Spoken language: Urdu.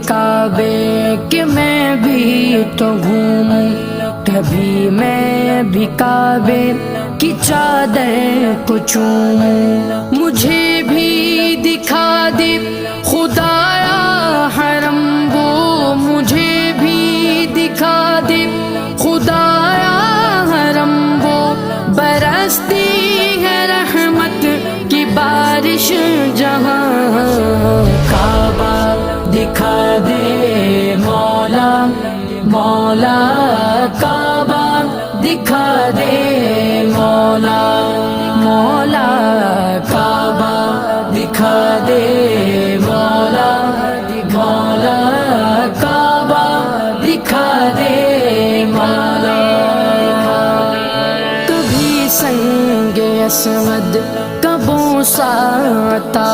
کعبے کہ میں بھی تو گھوموں، کبھی میں بھی کعبے کی چادر کو چوموں، مجھے بھی دکھا دے خدایا حرم وہ، مجھے بھی دکھا دے خدایا حرم وہ، برستی ہے رحمت کی بارش جہاں، کعبہ دکھا دے مولا مولا، کعبہ دکھا دے مولا مولا، کعبہ دکھا دے مولا مولا، کعبہ دکھا دے مولا۔ کبھی سنگ اسود کا بوسہ عطا